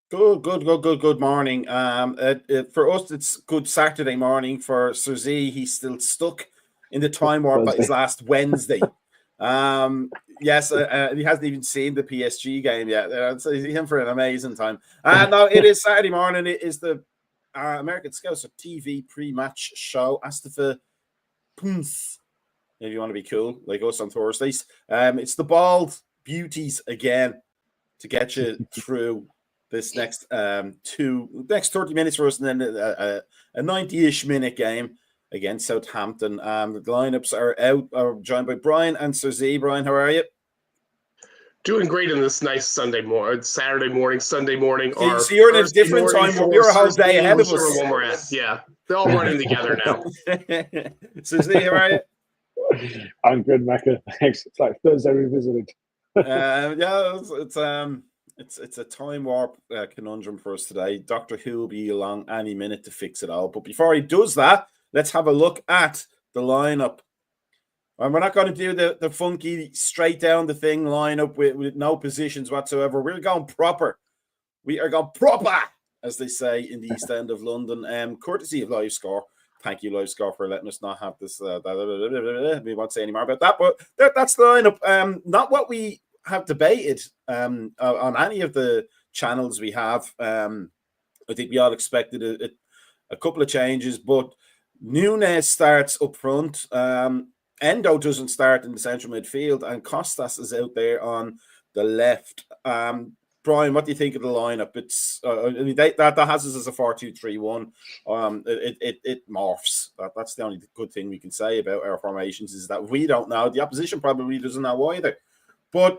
Good morning. For us, it's good Saturday morning. For Sir Z, he's still stuck in the time warp that is last Wednesday. Yes, he hasn't even seen the PSG game yet. So he's in for an amazing time. No, it is Saturday morning. It is the American Scouser TV pre-match show. Astafa Punth, if you want to be cool, like us on Thursdays. It's the bald beauties again to get you through this next 30 minutes for us, and then a 90-ish minute game against Southampton. The lineups are out. Are joined by Brian and Sir Z. Brian, how are you? Doing great in this nice Sunday morning, Saturday morning, Sunday morning. So you're in a different time. You're a whole day ahead of us. When we're at. Yeah, they're all running together now. Sir Z, how are you? I'm good, Macca. Thanks. It's like Thursday revisited. It's a time warp conundrum for us today. Doctor Who will be along any minute to fix it all. But before he does that, let's have a look at the lineup. And we're not going to do the funky, straight down the thing lineup with no positions whatsoever. We're going proper. We are going proper, as they say in the East End of London. Courtesy of Livescore. Thank you, Livescore, for letting us not have this. We won't say any more about that. But that's the lineup. Not what we have debated on any of the channels we have. I think we all expected a couple of changes, but Nunes starts up front. Endo doesn't start in the central midfield, and Costas is out there on the left. Brian, what do you think of the lineup? It's that has us as a 4-2-3-1. It morphs. That's the only good thing we can say about our formations is that we don't know. The opposition probably doesn't know either. But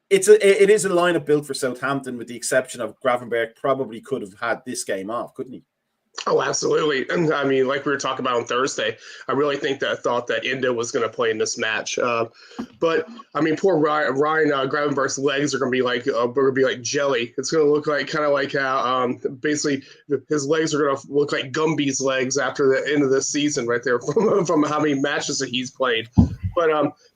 it is a lineup built for Southampton, with the exception of Gravenberch. Probably could have had this game off, couldn't he? Oh, absolutely. And I mean, like we were talking about on Thursday, I really think that I thought that Endo was going to play in this match. But I mean, poor Ryan Gravenberch's legs are going to be like jelly. It's going to look like kind of like how basically his legs are going to look like Gumby's legs after the end of this season, right there from how many matches that he's played. But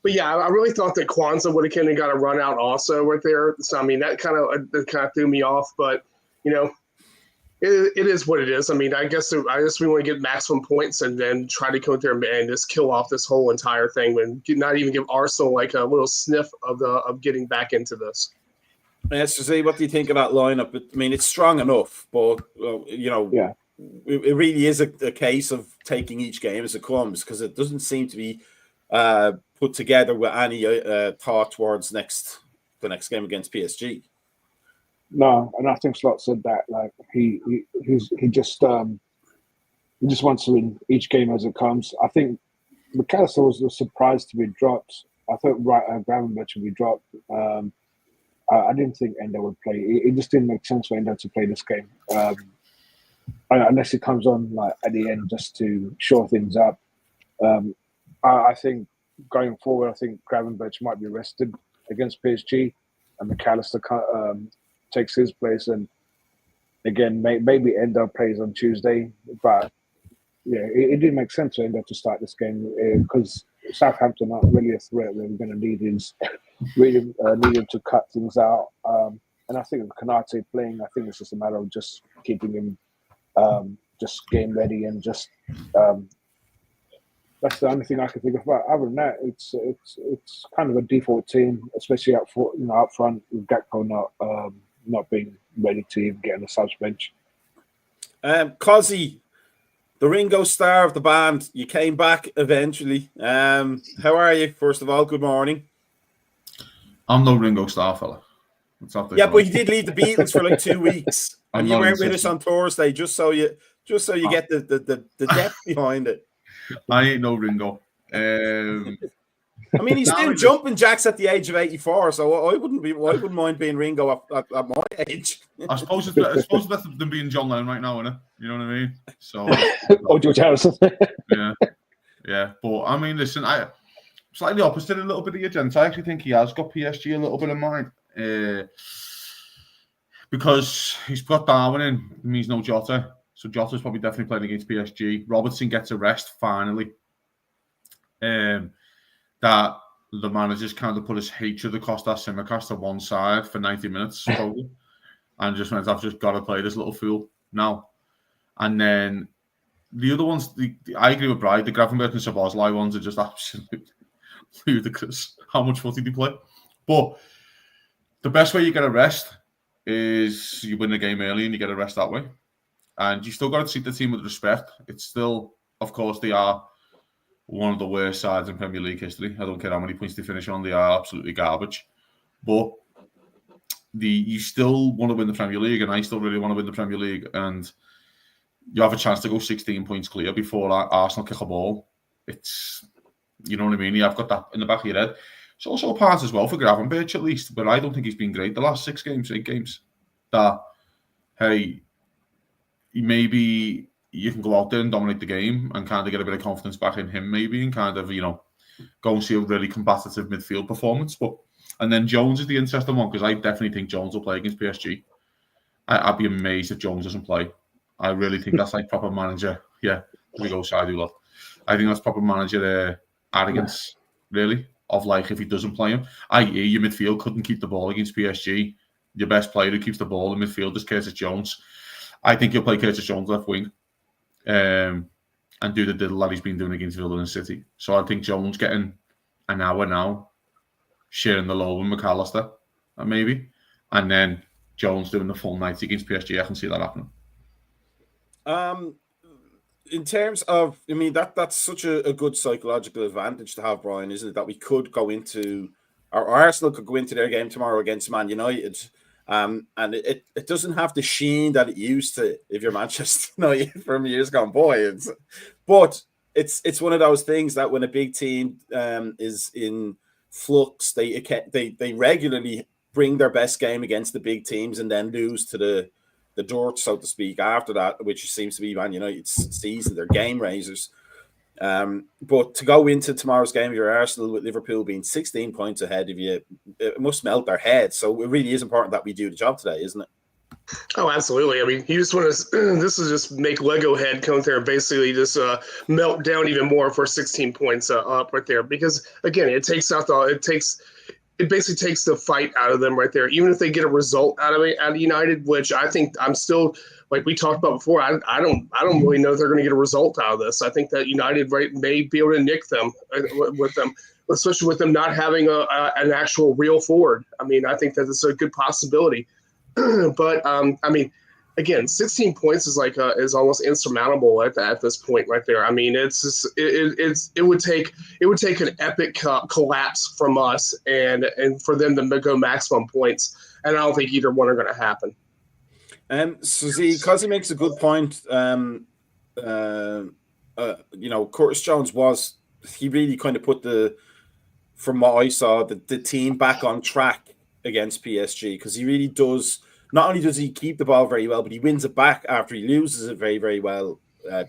yeah, I really thought that Kwanzaa would have kind of got a run out also right there. So I mean, that kind of threw me off. But you know, it is what it is. I mean, I guess we want to get maximum points and then try to go there and just kill off this whole entire thing and not even give Arsenal like a little sniff of getting back into this. Yes, to say, what do you think of that lineup? I mean, it's strong enough, but it really is a case of taking each game as it comes, because it doesn't seem to be put together with any thought towards the next game against PSG. No, and I think Slot said that like he just wants to win each game as it comes. I think McAllister was surprised to be dropped. I thought Gravenberch would be dropped. I didn't think Endo would play. It just didn't make sense for Endo to play this game, unless he comes on like at the end just to shore things up. I think going forward, I think Gravenberch might be rested against PSG, and McAllister takes his place, and again maybe Endo plays on Tuesday. But yeah, it didn't make sense for Endo to start this game because Southampton aren't really a threat. We're going to need him to cut things out. And I think with Konate playing, I think it's just a matter of just keeping him just game ready and just. That's the only thing I can think of. Other than that, it's kind of a default team, especially up front with Gakpo not being ready to even get on the subs bench. Cozzy, the Ringo star of the band, you came back eventually. How are you? First of all, good morning. I'm no Ringo Starr fella. But you did leave the Beatles for like 2 weeks, and you weren't with us on Thursday, just so you get the depth behind it. I ain't no Ringo. I mean, he's still jumping jacks at the age of 84, so I wouldn't mind being Ringo at my age. I suppose it's better than being John Lennon right now, isn't it? You know what I mean? So, or George Harrison. yeah. But I mean, listen, I slightly opposite a little bit of your gent. I actually think he has got PSG a little bit in mind, because he's got Darwin in. It means no Jota. So Jota's probably definitely playing against PSG. Robertson gets a rest finally. That the manager's kind of put his hatred of Costas Tsimikas to one side for 90 minutes. Probably. and just went, I've just got to play this little fool now. And then the other ones, I agree with Bride, the Gravenberch and Szoboszlai ones are just absolutely ludicrous how much footy they play. But the best way you get a rest is you win the game early and you get a rest that way. And you still got to treat the team with respect. It's still, of course, they are one of the worst sides in Premier League history. I don't care how many points they finish on, they are absolutely garbage. But you still want to win the Premier League, and I still really want to win the Premier League. And you have a chance to go 16 points clear before Arsenal kick a ball. It's, you know what I mean? You have got that in the back of your head. It's also a part as well for Gravenberch, at least, but I don't think he's been great the last 8 games. That, hey, maybe you can go out there and dominate the game and kind of get a bit of confidence back in him, maybe, and kind of, go and see a really combative midfield performance. And then Jones is the interesting one, because I definitely think Jones will play against PSG. I'd be amazed if Jones doesn't play. I really think that's like proper manager. Yeah, there we go, Shadulot. I think that's proper manager arrogance, really, of like if he doesn't play him. I.e., your midfield couldn't keep the ball against PSG. Your best player who keeps the ball in midfield is Curtis Jones. I think he'll play Curtis Jones left wing and do the diddle that he's been doing against Villa and City. So I think Jones getting an hour now, sharing the low with McAllister, maybe, and then Jones doing the full night against PSG. I can see that happening. In terms of, that's such a good psychological advantage to have, Brian, isn't it? That we could go into, or Arsenal could go into their game tomorrow against Man United, and it doesn't have the sheen that it used to if you're Manchester United from years gone by. But it's one of those things that when a big team is in flux, they regularly bring their best game against the big teams and then lose to the dirt, so to speak, after that, which seems to be Man United's season. They're game raisers. But to go into tomorrow's game of your Arsenal with Liverpool being 16 points ahead of you, it must melt their head. So it really is important that we do the job today, isn't it? Oh, absolutely. You just want to, this is just make Lego head come there and basically just melt down even more for 16 points up right there. Because again, it basically takes the fight out of them right there. Even if they get a result out of United, which I think I'm still, like we talked about before, I don't really know if they're going to get a result out of this. I think that United may be able to nick them with them, especially with them not having an actual real forward. I think that it's a good possibility. But again, 16 points is almost insurmountable at this point right there. It's just, it would take an epic collapse from us and for them to go maximum points, and I don't think either one are going to happen. Because he makes a good point. Curtis Jones he really kind of put from what I saw, the team back on track against PSG, because he really does. Not only does he keep the ball very well, but he wins it back after he loses it very, very well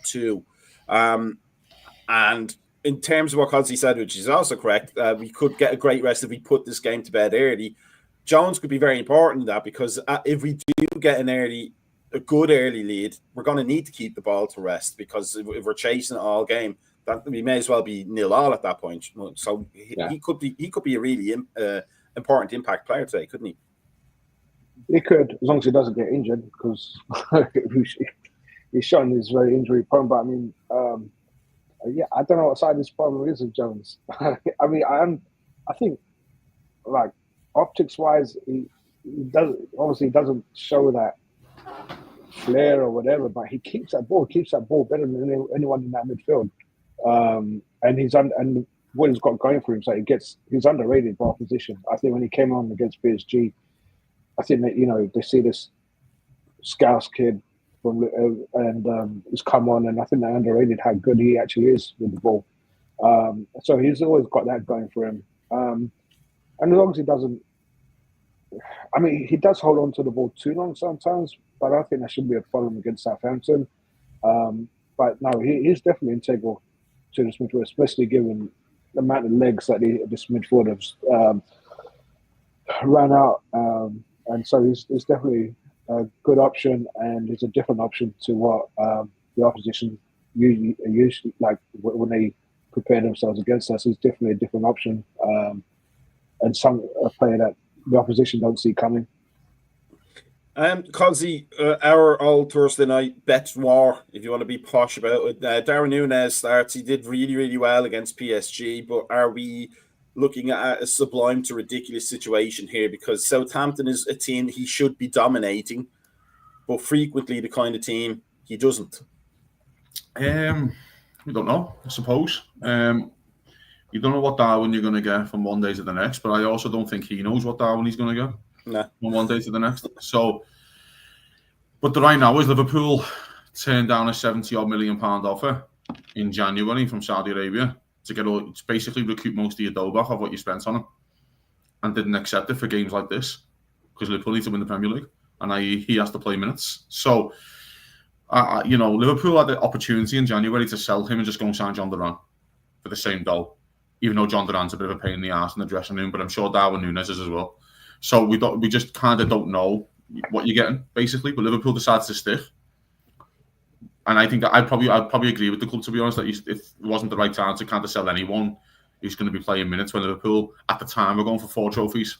too. And in terms of what Cosy said, which is also correct, we could get a great rest if we put this game to bed early. Jones could be very important in that, because if we do get a good early lead, we're going to need to keep the ball to rest, because if we're chasing it all game, that we may as well be 0-0 at that point. So he could be a really important impact player today, couldn't he? He could, as long as he doesn't get injured, because he's shown he's very injury prone. But I don't know what side this problem is with Jones. I think, like, optics wise, he doesn't show that flair or whatever, but he keeps that ball better than anyone in that midfield. And what he's got going for him, so he's underrated by opposition. I think when he came on against PSG, I think that they see this Scouse kid he's come on, and I think they underrated how good he actually is with the ball. So he's always got that going for him. And as long as he doesn't, he does hold on to the ball too long sometimes, but I think that should be a problem against Southampton. But no, he's definitely integral to this midfield, especially given the amount of legs that this midfield has ran out. And so he's definitely a good option, and it's a different option to what the opposition usually like when they prepare themselves against us. It's definitely a different option, and a player that the opposition don't see coming. Cosy, our old Thursday night bet war, if you want to be posh about it. Darwin Núñez starts. He did really, really well against PSG, but are we looking at a sublime to ridiculous situation here? Because Southampton is a team he should be dominating, but frequently the kind of team he doesn't. We don't know, I suppose. You don't know what Darwin you're going to get from one day to the next, but I also don't think he knows what Darwin he's going to get. Nah. From one day to the next. So, but the right now is Liverpool turned down a £70-odd million offer in January from Saudi Arabia to get basically recoup most of your dough back of what you spent on him, and didn't accept it for games like this because Liverpool need to win the Premier League, and he has to play minutes. So, Liverpool had the opportunity in January to sell him and just go and sign John Duran for the same dough, even though John Duran's a bit of a pain in the arse in the dressing room, but I'm sure Darwin Núñez is as well. So we just kind of don't know what you're getting, basically. But Liverpool decides to stick, and I think that I'd probably agree with the club, to be honest, that if it wasn't the right time to kind of sell anyone who's going to be playing minutes when Liverpool at the time were going for 4 trophies.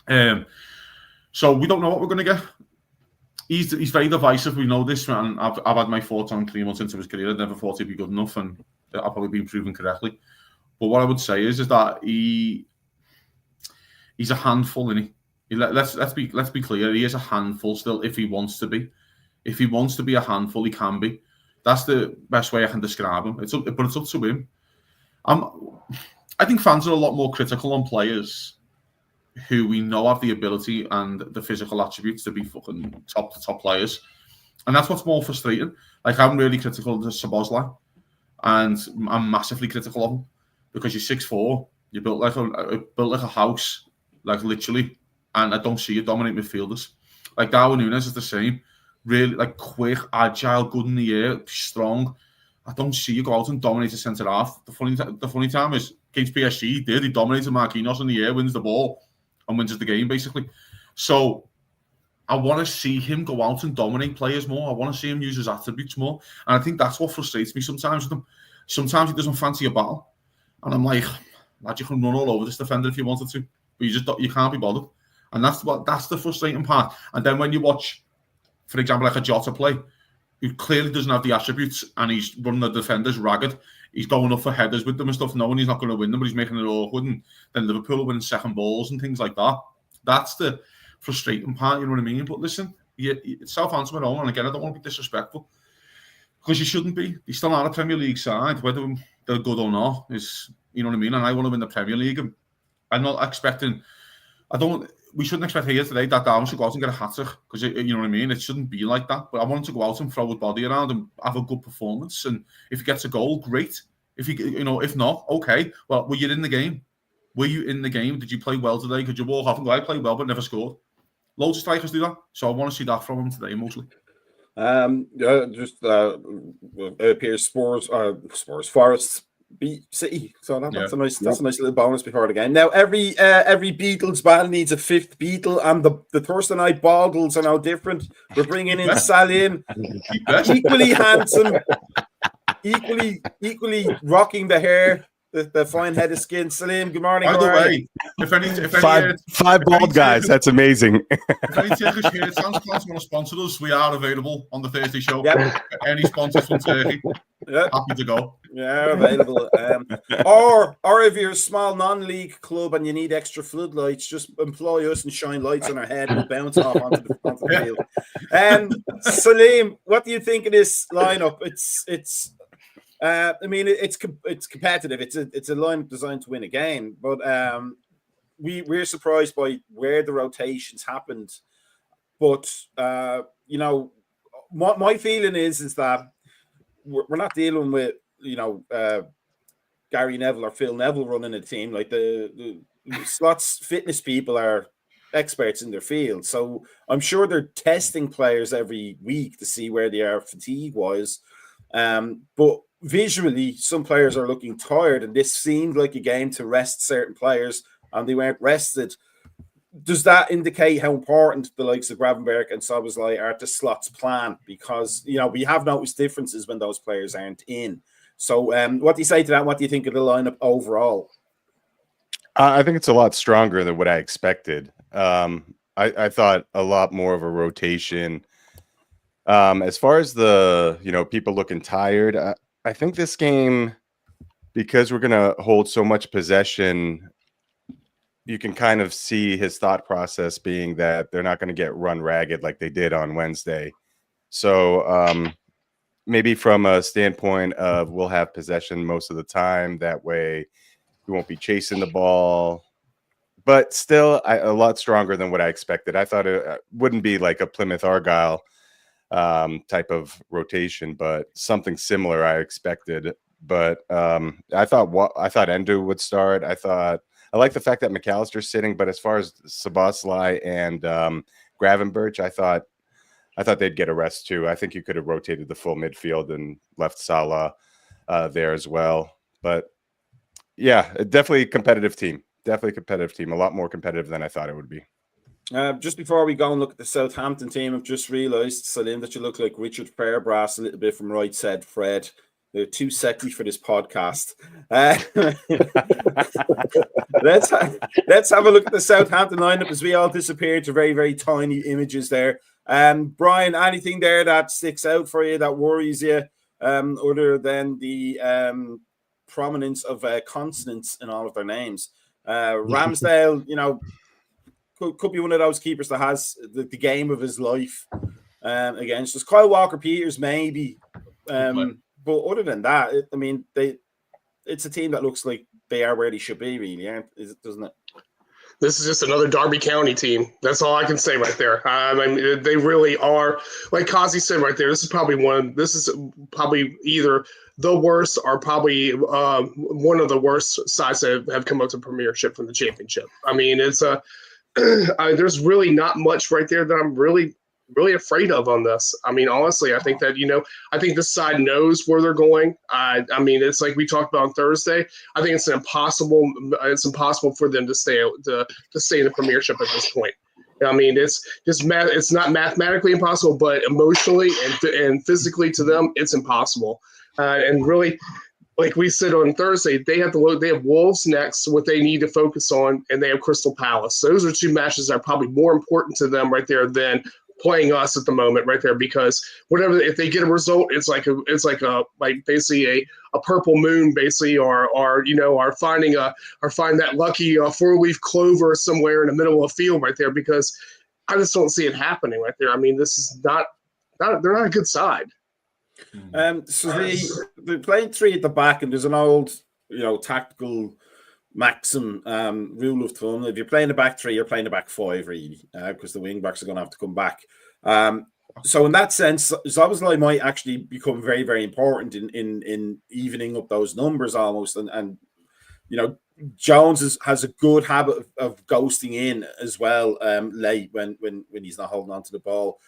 So we don't know what we're going to get. He's very divisive. We know this, and I've had my thoughts on 3 months into his career. I never thought he'd be good enough, and I've probably been proven correctly. But what I would say is that he's a handful, isn't he? Let's be clear. He is a handful still. If he wants to be, a handful, he can be. That's the best way I can describe him. But it's up to him. I think fans are a lot more critical on players who we know have the ability and the physical attributes to be fucking top players, and that's what's more frustrating. Like, I'm really critical of Szoboszlai, and I'm massively critical of him because you're 6'4", you're built like a house. Like, literally, and I don't see you dominate midfielders. Like, Darwin Núñez is the same. Really, like, quick, agile, good in the air, strong. I don't see you go out and dominate the centre half. The funny time is against PSG, he dominated Marquinhos in the air, wins the ball, and wins the game, basically. So I want to see him go out and dominate players more. I want to see him use his attributes more. And I think that's what frustrates me sometimes with him. Sometimes he doesn't fancy a battle. And I'm like, lad, you can run all over this defender if you wanted to. But you can't be bothered, and that's the frustrating part. And then when you watch, for example, like a Jota play, who clearly doesn't have the attributes, and he's running the defenders ragged, he's going up for headers with them and stuff, knowing he's not going to win them, but he's making it awkward, and then Liverpool are winning second balls and things like that. That's the frustrating part, you know what I mean? But listen, it's Southampton at home, and again, I don't want to be disrespectful, because you shouldn't be. They still are a Premier League side, whether they're good or not, is, you know what I mean? And I want to win the Premier League, and I'm not expecting. We shouldn't expect here today that Darwin should go out and get a hat-trick, because you know what I mean. It shouldn't be like that. But I want him to go out and throw his body around and have a good performance. And if he gets a goal, great. If not, okay. Well, were you in the game? Were you in the game? Did you play well today? Could you walk off and go, I played well but never scored? Loads of strikers do that. So I want to see that from him today, mostly. Forest beat City, so that's a nice little bonus before the game. Now every Beatles band needs a fifth Beatle, and the Thursday night Bogles are now different. We're bringing in Salim, equally handsome, equally rocking the hair, the fine head of skin. Salim, good morning. By the way, if five bald guys, that's amazing. If any Turkish hair transplant want to sponsor us, we are available on the Thursday show. Yep. Any sponsors from Turkey, happy to go. Yeah, available. Or if you're a small non-league club and you need extra floodlights, just employ us and shine lights on our head and we'll bounce off onto the field. Salim, what do you think of this lineup? It's competitive. It's a lineup designed to win a game, but we're surprised by where the rotations happened. But what my feeling is that we're not dealing with Gary Neville or Phil Neville running a team. Like the Slot's fitness people are experts in their field, so I'm sure they're testing players every week to see where they are fatigue-wise. But visually, some players are looking tired, and this seemed like a game to rest certain players, and they weren't rested. Does that indicate how important the likes of Gravenberch and Szoboszlai are to Slot's plan? Because, we have noticed differences when those players aren't in. So what do you say to that? What do you think of the lineup overall? I think it's a lot stronger than what I expected. I I thought a lot more of a rotation. As far as the, people looking tired, I think this game, because we're going to hold so much possession, you can kind of see his thought process being that they're not going to get run ragged like they did on Wednesday. So maybe from a standpoint of we'll have possession most of the time. That way we won't be chasing the ball. But still, a lot stronger than what I expected. I thought it wouldn't be like a Plymouth Argyle type of rotation, but something similar I expected. But I thought Endo would start. I like the fact that McAllister's sitting, but as far as Szoboszlai and Gravenberch, I thought they'd get a rest too. I think you could have rotated the full midfield and left Salah there as well. But yeah, definitely a competitive team. Definitely a competitive team. A lot more competitive than I thought it would be. Just before we go and look at the Southampton team, I've just realised, Salim, that you look like Richard Fairbrass a little bit from Right Said Fred. They're too sexy for this podcast. Let's have a look at the Southampton lineup as we all disappear to very, very tiny images there. Brian, anything there that sticks out for you, that worries you, other than the prominence of consonants in all of their names? Ramsdale, could be one of those keepers that has the game of his life against us. Kyle Walker-Peters, maybe. But other than that, it's a team that looks like they are where they should be, really, doesn't it? This is just another Derby County team. That's all I can say right there. They really are, like Kazi said right there. This is probably either the worst or probably one of the worst sides that have come up to Premiership from the Championship. It's there's really not much right there that I'm really afraid of on this. Honestly, I think that, I think this side knows where they're going. It's like we talked about on Thursday. I think it's impossible for them to stay in the Premiership at this point. It's not mathematically impossible, but emotionally and physically to them, it's impossible. And really, like we said on Thursday, they have Wolves next, what they need to focus on, and they have Crystal Palace. Those are two matches that are probably more important to them right there than playing us at the moment right there, because if they get a result, it's like basically a purple moon basically, or finding that lucky 4-leaf clover somewhere in the middle of a field right there, because I just don't see it happening right there. This is not they're not a good side. So they're playing three at the back, and there's an old tactical maxim rule of thumb. If you're playing the back three, you're playing the back five, really, because the wing backs are going to have to come back. So in that sense, Szoboszlai might actually become very, very important in evening up those numbers almost. And Jones has a good habit of ghosting in as well late when he's not holding on to the ball.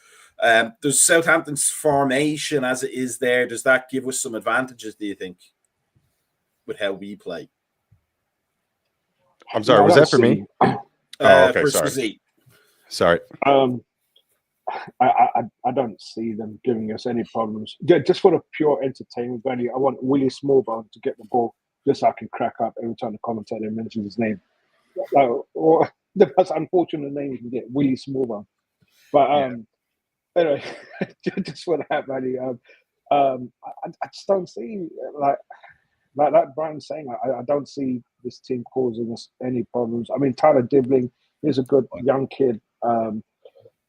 Does Southampton's formation as it is there, does that give us some advantages, do you think, with how we play? I'm sorry, was that for me? Okay, sorry. I don't see them giving us any problems. Just for the pure entertainment value, I want Willie Smallbone to get the ball just so I can crack up every time the commentator mentions his name. Or the most unfortunate name you can get, Willie Smallbone. But anyway, just for that value, I just don't see like Brian's saying. I don't see this team causing us any problems. Tyler Dibling is a good young kid, but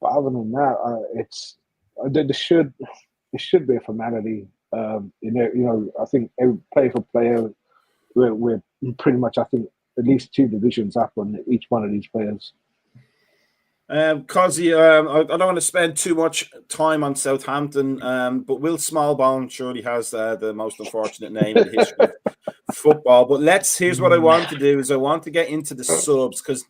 other than that, there should be a formality. I think every player for player, we're pretty much, I think, at least 2 divisions up on each one of these players. Kazi, I don't want to spend too much time on Southampton, but Will Smallbone surely has the most unfortunate name in the history of football. But here's what I want to do is I want to get into the subs because,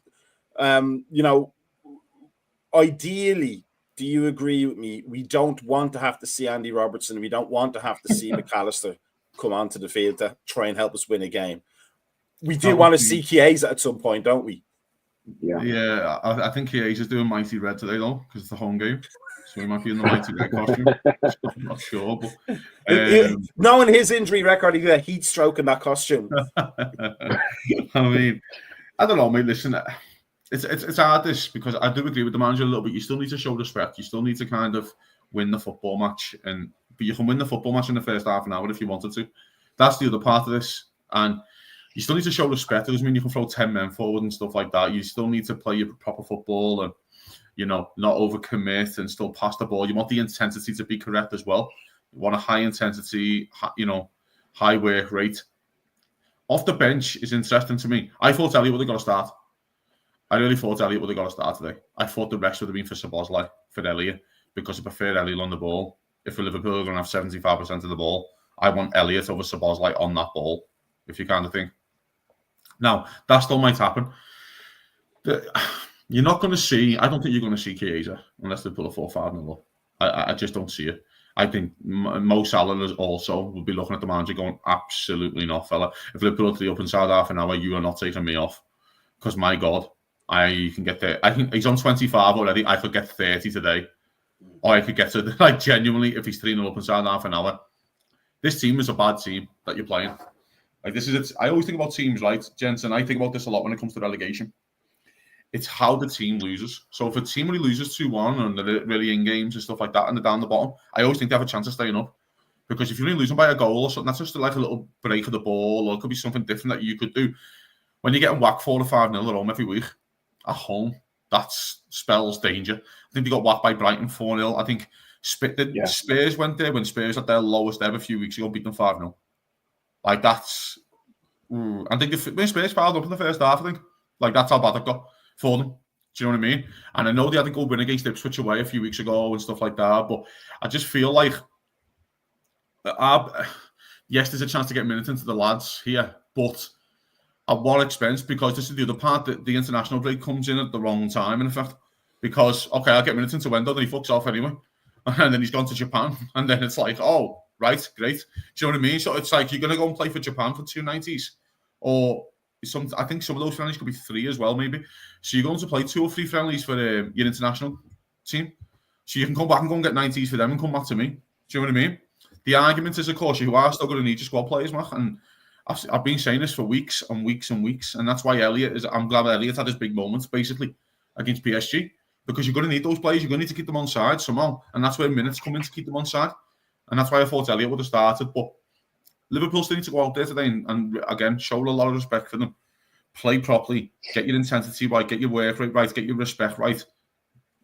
ideally, do you agree with me? We don't want to have to see Andy Robertson. We don't want to have to see McAllister come onto the field to try and help us win a game. We do want to see Chiesa at some point, don't we? Yeah. I think Chiesa's doing Mighty Red today, though, because it's the home game. So he might be in the Mighty Red costume. I'm not sure. But, knowing his injury record, he got a heat stroke in that costume. I don't know, mate. Listen, it's hard this, because I do agree with the manager a little bit. You still need to show respect. You still need to kind of win the football match, but you can win the football match in the first half an hour if you wanted to. That's the other part of this, and you still need to show respect. It doesn't mean you can throw 10 men forward and stuff like that. You still need to play your proper football and, you know, not overcommit and still pass the ball. You want the intensity to be correct as well. You want a high intensity, you know, high work rate. Off the bench is interesting to me. I thought Elliot would have got to start. I really thought Elliot would have got to start today. I thought the rest would have been for Szoboszlai, for Elliot, because I prefer Elliot on the ball. If Liverpool are going to have 75% of the ball, I want Elliot over Szoboszlai on that ball, if you kind of think. Now, that still might happen. You're not going to see, I don't think you're going to see Chiesa unless they pull a 4-5-0 up. I just don't see it. I think Mo Salah also will be looking at the manager going, absolutely not, fella. If Liverpool are 3 up inside half an hour, you are not taking me off. Because, my God, I can get there. I think he's on 25 already. I could get 30 today. Or I could get to, like, genuinely, if he's 3-0 up inside half an hour. This team is a bad team that you're playing. Like, this is it. I always think about teams, right, gents, and I think about this a lot when it comes to relegation. It's how the team loses. So if a team really loses 2-1 and they're really in games and stuff like that and they're down the bottom, I always think they have a chance of staying up. Because if you're only losing by a goal or something, that's just like a little break of the ball, or it could be something different that you could do. When you're getting whacked 4 or 5-0 at home every week, at home, that spells danger. I think they got whacked by Brighton 4-0. I think Spurs went there when Spurs at their lowest ever a few weeks ago, beat them 5-0. Like, that's... I think when Spurs piled up in the first half, I think, like, that's how bad it got for them. Do you know what I mean? And I know they had a good win against Ipswich away a few weeks ago and stuff like that, but I just feel like, yes, there's a chance to get minutes into the lads here, but at what expense? Because this is the other part, that the international break comes in at the wrong time, in effect. Because, okay, I'll get minutes into Wendo, then he fucks off anyway. And then he's gone to Japan. And then it's like, oh, right, great. Do you know what I mean? So it's like, you're going to go and play for Japan for 2 90s. Or I think some of those friendlies could be 3 as well, maybe. So you're going to play 2 or 3 friendlies for your international team. So you can come back and go and get 90s for them and come back to me. Do you know what I mean? The argument is, of course, you are still going to need your squad players, Mark. And I've been saying this for weeks and weeks and weeks. And that's why I'm glad Elliot had his big moments, basically, against PSG. Because you're going to need those players. You're going to need to keep them on side somehow. And that's where minutes come in to keep them on side. And that's why I thought Elliot would have started. But Liverpool still need to go out there today and again, show a lot of respect for them. Play properly. Get your intensity right. Get your work rate right. Get your respect right.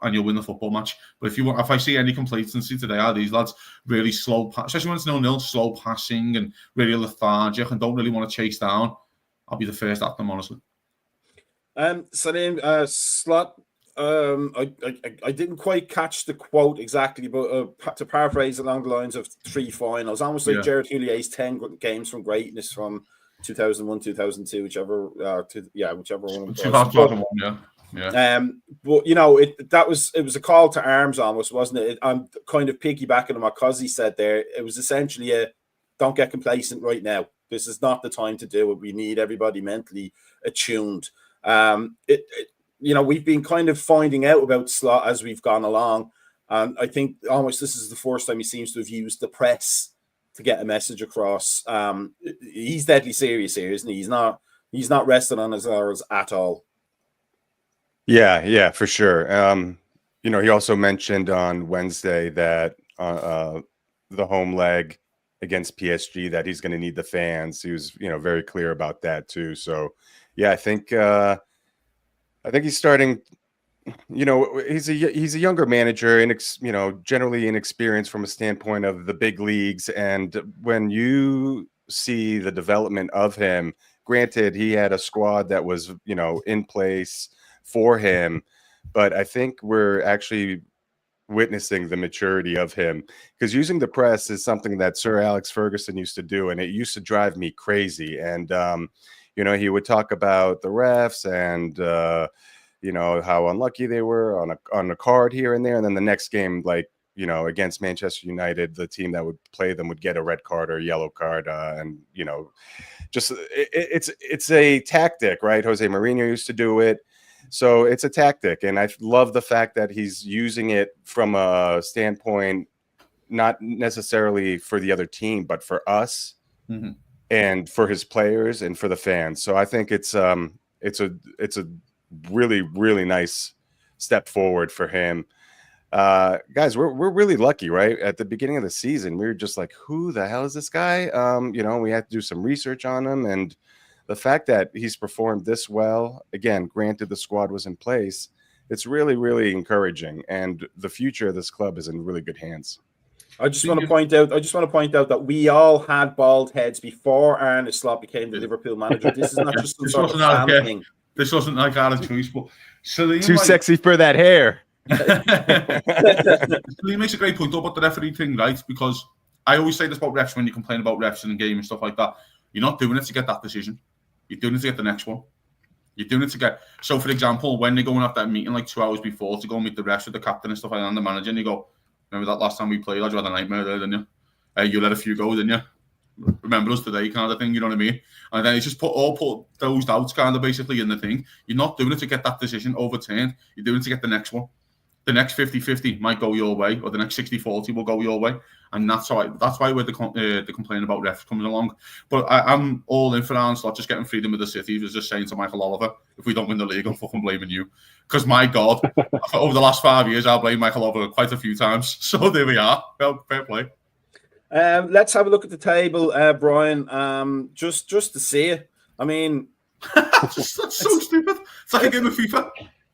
And you'll win the football match. But if I see any complacency today, these lads really slow, especially when it's 0-0, slow passing and really lethargic and don't really want to chase down, I'll be the first at them, honestly. So then, Slot, I didn't quite catch the quote exactly, but to paraphrase along the lines of 3 finals, almost like Gerard Houlier's 10 games from greatness from 2001, 2002, whichever one it was. 2001, yeah. But you know, it was a call to arms almost, wasn't it? I'm kind of piggybacking on what Cozzy said there. It was essentially don't get complacent right now. This is not the time to do it. We need everybody mentally attuned. You know, we've been kind of finding out about Slot as we've gone along. And I think almost this is the first time he seems to have used the press to get a message across. He's deadly serious here, isn't he? He's not resting on his laurels at all. Yeah, for sure. You know, he also mentioned on Wednesday that the home leg against PSG that he's going to need the fans. He was, very clear about that too. So, yeah, I think he's starting. He's a younger manager, and generally inexperienced from a standpoint of the big leagues. And when you see the development of him, granted, he had a squad that was in place for him, but I think we're actually witnessing the maturity of him, because using the press is something that Sir Alex Ferguson used to do, and it used to drive me crazy. And he would talk about the refs and how unlucky they were on a card here and there, and then the next game, against Manchester United, the team that would play them would get a red card or a yellow card, and just it's a tactic, right? Jose Mourinho used to do it. So it's a tactic, and I love the fact that he's using it from a standpoint, not necessarily for the other team, but for us, and for his players and for the fans. So I think it's a really, really nice step forward for him. Guys, we're really lucky, right? At the beginning of the season, we were just like, who the hell is this guy? We had to do some research on him, and the fact that he's performed this well, again, granted the squad was in place, it's really, really encouraging, and the future of this club is in really good hands. I just want to point out that we all had bald heads before Arne Slot became the Liverpool manager. This is not just some sort of fan thing. This wasn't like out of choice, but too sexy for that hair. He makes a great point about the referee thing, right? Because I always say this about refs when you complain about refs in the game and stuff like that. You're not doing it to get that decision. You're doing it to get the next one. You're doing it to get. So, for example, when they're going off that meeting like 2 hours before to go meet the refs with the captain and stuff like that, and the manager, and you go, "Remember that last time we played? You had a nightmare there, didn't you? You let a few go, didn't you? Remember us today," kind of thing. You know what I mean? And then it's just put those doubts kind of basically in the thing. You're not doing it to get that decision overturned. You're doing it to get the next one. The next 50-50 might go your way, or the next 60-40 will go your way, and that's why where the complaint about refs comes along. But I'm all in for Arne Slot just getting freedom of the city. He was just saying to Michael Oliver, if we don't win the league, I'm fucking blaming you. Because my God, over the last 5 years, I've blamed Michael Oliver quite a few times. So there we are. Well, fair play. Let's have a look at the table, Brian. Just to see it. I mean, that's so stupid. It's like a game of FIFA.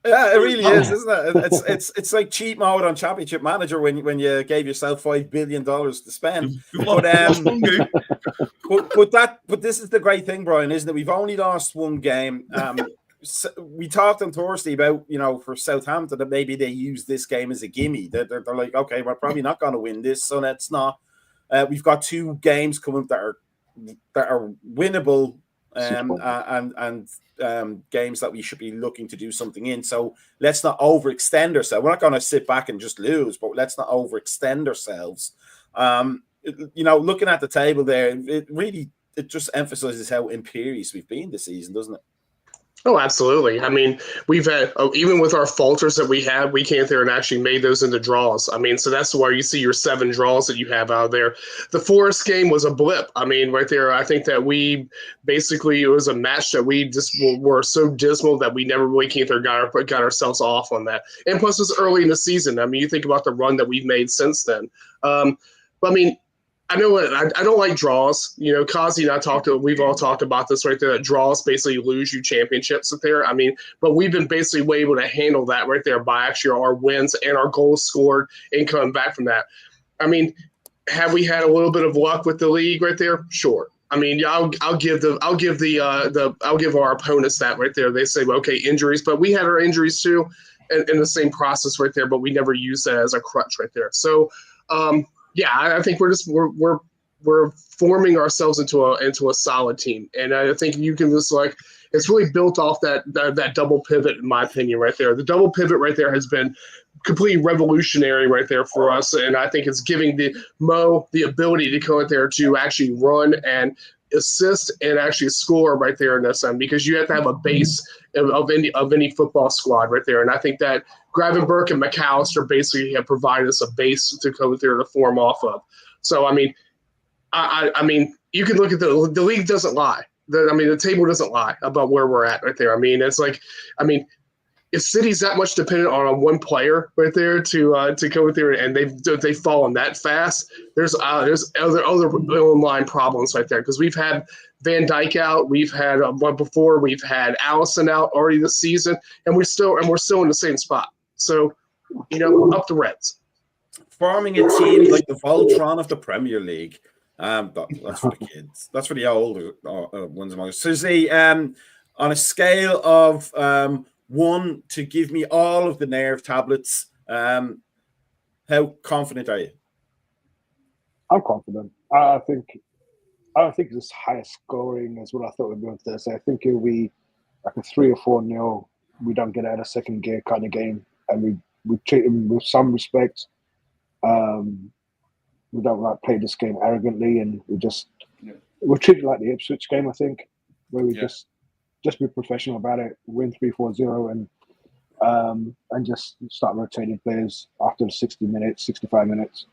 Yeah, it really is, isn't it? It's like cheat mode on Championship Manager when you gave yourself $5 billion to spend. But this is the great thing, Brian, isn't it? We've only lost one game. We talked on Thursday about, for Southampton, that maybe they use this game as a gimme. They're like, okay, we're probably not going to win this, so let's not. We've got 2 games coming that are winnable. And games that we should be looking to do something in. So let's not overextend ourselves. We're not going to sit back and just lose, but let's not overextend ourselves. Looking at the table there, it just emphasizes how imperious we've been this season, doesn't it? Oh, absolutely. I mean, we've had, even with our falters that we had, we came there and actually made those into draws. I mean, so that's why you see your 7 draws that you have out there. The Forest game was a blip. I mean, right there, I think that it was a match that we just were so dismal that we never really came there and got ourselves off on that. And plus, it's early in the season. I mean, you think about the run that we've made since then. But I mean, I know I don't like draws. Kazi and we've all talked about this right there, that draws basically lose you championships up there. I mean, but we've been basically able to handle that right there by actually our wins and our goals scored and coming back from that. I mean, have we had a little bit of luck with the league right there? Sure. I mean, I'll give our opponents that right there. They say, well, okay, injuries, but we had our injuries too in the same process right there, but we never used that as a crutch right there. So, yeah, I think we're forming ourselves into a solid team, and I think you can just it's really built off that double pivot, in my opinion, right there. The double pivot right there has been completely revolutionary right there for us, and I think it's giving Mo the ability to go out there to actually run and assist and actually score right there in this end, because you have to have a base of any football squad right there, and I think that Gravenberch and McAllister basically have provided us a base to go there to form off of. So I mean, I mean, you can look at the league doesn't lie. The table doesn't lie about where we're at right there. I mean, it's if City's that much dependent on one player right there to go there, and they've fallen that fast, there's other line problems right there, because we've had Van Dijk out, we've had one before, we've had Allison out already this season, and we're still in the same spot. So, up the Reds. Forming a team like the Voltron of the Premier League. That's for the kids. That's for the older ones among us. Susie, on a scale of 1 to give me all of the nerve tablets, how confident are you? I'm confident. I don't think it's as high scoring as what I thought we'd be on Thursday. I think it'll be like a 3 or 4-0. We don't get out of second gear kind of game, and we treat them with some respect. We don't play this game arrogantly, and we're treated like the Ipswich game, I think, where we just be professional about it, win 3-4-0, and just start rotating players after 60 minutes, 65 minutes.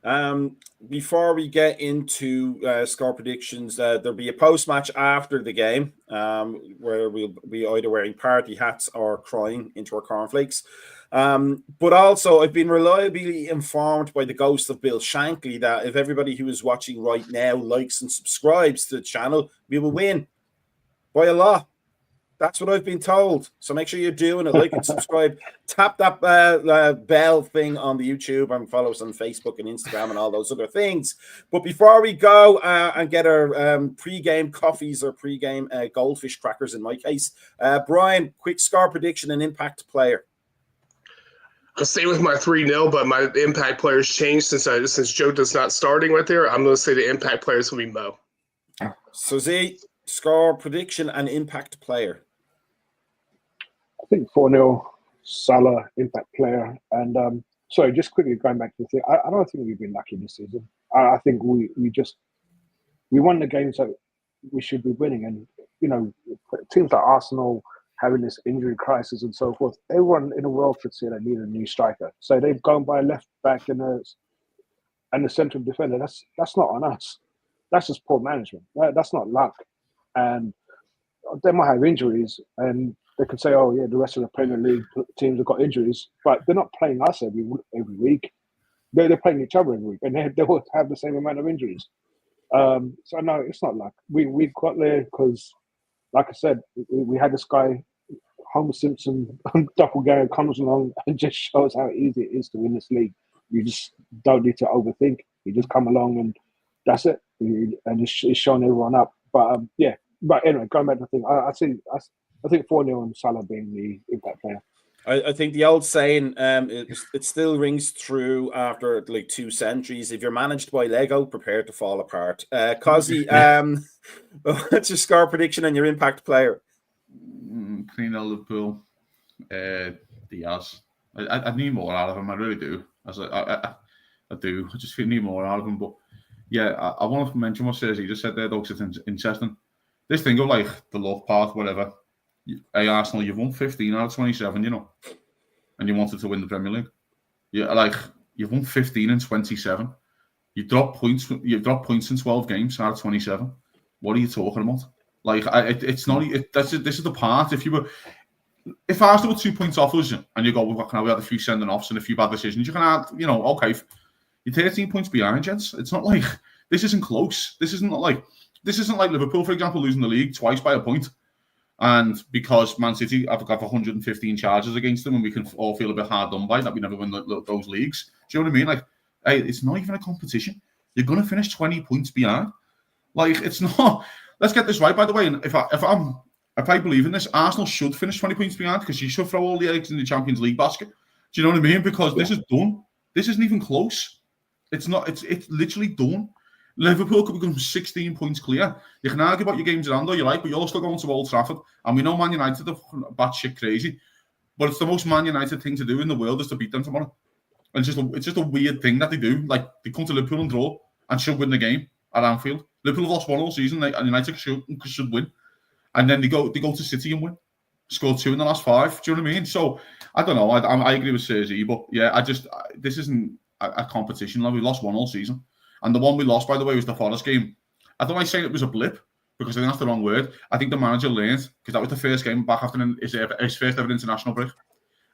Before we get into score predictions, there'll be a post-match after the game where we'll be either wearing party hats or crying into our cornflakes. But also, I've been reliably informed by the ghost of Bill Shankly that if everybody who is watching right now likes and subscribes to the channel, we will win by a lot. That's what I've been told. So make sure you're doing it. Like and subscribe. Tap that bell thing on the YouTube and follow us on Facebook and Instagram and all those other things. But before we go and get our pre-game coffees or pre-game goldfish crackers, in my case, Brian, quick score prediction and impact player. I'll stay with my 3-0, but my impact players changed since Joe does not starting right there. I'm going to say the impact players will be Mo. So Z, score prediction and impact player. I think 4-0 Salah, impact player. And sorry, just quickly going back to the thing, I don't think we've been lucky this season. I think we won the games that we should be winning. And, you know, teams like Arsenal having this injury crisis and so forth, everyone in the world could see they need a new striker. So they've gone by a left back and the central defender. That's not on us. That's just poor management. That's not luck. And they might have injuries and they can say, oh, yeah, the rest of the Premier League teams have got injuries, but they're not playing us every week. They're playing each other every week, and they will have the same amount of injuries. So, no, it's not luck. We got there because, like I said, we had this guy, Homer Simpson, doppelganger, comes along and just shows how easy it is to win this league. You just don't need to overthink. You just come along and that's it. And it's showing everyone up. But, yeah. But anyway, going back to the thing, I think 4-0 and Salah being the impact player. I think the old saying, it still rings true after like 2 centuries. If you're managed by Lego, prepare to fall apart. Cosy, what's your score prediction and your impact player? 3-0 Liverpool. Diaz. I need more out of him. I really do. I do. I just need more out of him. But yeah, I want to mention what Sergi just said there, though, because it's interesting. This thing of like the love part, whatever. Hey, Arsenal, you've won 15 out of 27, you know, and you wanted to win the Premier League. Yeah, like you've won 15 and 27. You dropped points. You've dropped points in 12 games out of 27. What are you talking about? Like, it's not. This is the part. If Arsenal were 2 points off us, and you go, we had a few sending offs and a few bad decisions, you can add, you know, okay, you're 13 points behind, gents. It's not like this isn't close. This isn't like Liverpool, for example, losing the league twice by a point. And because Man City have got 115 charges against them and we can all feel a bit hard done by that, we never win those leagues. Do you know what I mean? Like, hey, it's not even a competition. You're going to finish 20 points behind. Like, it's not. Let's get this right, by the way. And if I believe in this, Arsenal should finish 20 points behind because you should throw all the eggs in the Champions League basket. Do you know what I mean? Because this is done. This isn't even close. It's not. It's literally done. Liverpool could become 16 points clear. You can argue about your games around, though, you're right, but you're still going to Old Trafford. And we know Man United are batshit crazy. But it's the most Man United thing to do in the world is to beat them tomorrow. And it's just a weird thing that they do. Like, they come to Liverpool and draw and should win the game at Anfield. Liverpool have lost 1 all season, and United should win. And then they go to City and win. Scored 2 in the last 5. Do you know what I mean? So, I don't know. I agree with Sergi, but yeah, this isn't a competition. Like, we lost 1 all season. And the one we lost, by the way, was the Forest game. I don't like saying it was a blip, because I think that's the wrong word. I think the manager learned, because that was the first game back after his first ever international break.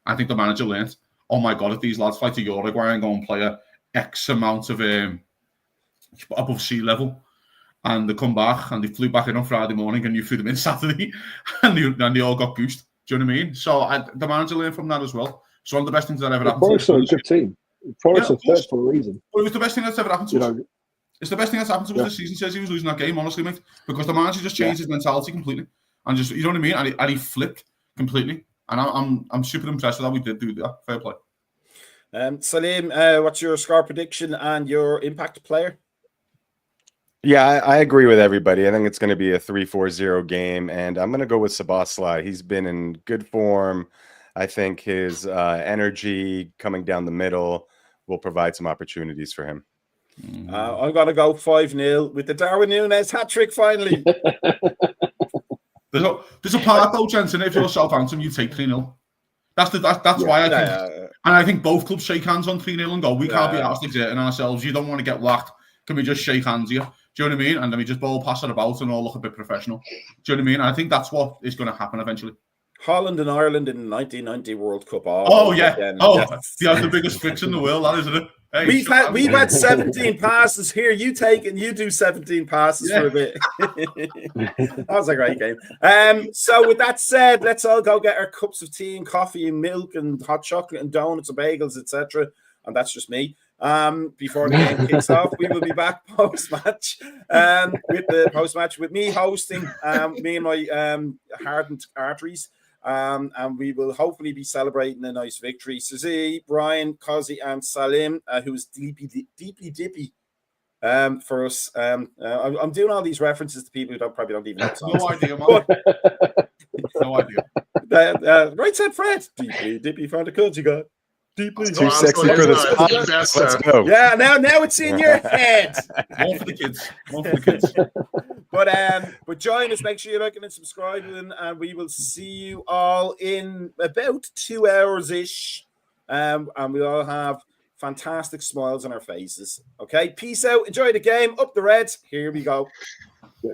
I think the manager learned, oh my God, if these lads fly to Uruguay and go and play a X amount of above sea level, and they come back and they flew back in on Friday morning and you threw them in Saturday, and they all got goosed. Do you know what I mean? So the manager learned from that as well. It's one of the best things that ever happened. Forest are a good team. Forest are third for a reason. Well, it was the best thing that's ever happened to us. It's the best thing that's happened to us this season. Says he was losing that game, honestly, mate, because the manager just changed his mentality completely, and just, you know what I mean, and he flipped completely. And I'm super impressed with how we did do that. Fair play. Salim, what's your score prediction and your impact player? Yeah, I agree with everybody. I think it's going to be a 3-4-0 game, and I'm going to go with Szoboszlai. He's been in good form. I think his energy coming down the middle will provide some opportunities for him. I'm going to go 5-0 with the Darwin Núñez hat-trick finally. There's a part, though, Jensen, if you're Southampton, you take 3-0. That's why I think And I think both clubs shake hands on 3-0 and go, we can't be Yeah. asked exerting ourselves. You don't want to get whacked. Can we just shake hands here? Do you know what I mean? And then we just ball pass it about and all look a bit professional. Do you know what I mean? I think that's what is going to happen eventually. Holland and Ireland in the 1990 World Cup. Oh yeah. Again. Yes. The biggest fix in the world, that isn't it? Hey, we've had 17 passes here. You do 17 passes for a bit. That was a great game. So with that said, let's all go get our cups of tea and coffee and milk and hot chocolate and donuts and bagels, etc. And that's just me. Before the game kicks off, we will be back post-match with the post-match with me hosting, me and my hardened arteries. And we will hopefully be celebrating a nice victory. Suzie, Brian, Kazi, and Salim, who is deeply dippy for us. I'm doing all these references to people who probably don't even know songs. No idea, man. No idea. Right said Fred. Deeply dippy found the codes you got. Deeply. Too sexy for the spot. Let's go. Yeah, now it's in your head. More for the kids. But join us. Make sure you're liking and subscribing, and we will see you all in about 2 hours ish. And we all have fantastic smiles on our faces. Okay, peace out. Enjoy the game. Up the Reds. Here we go. Yeah.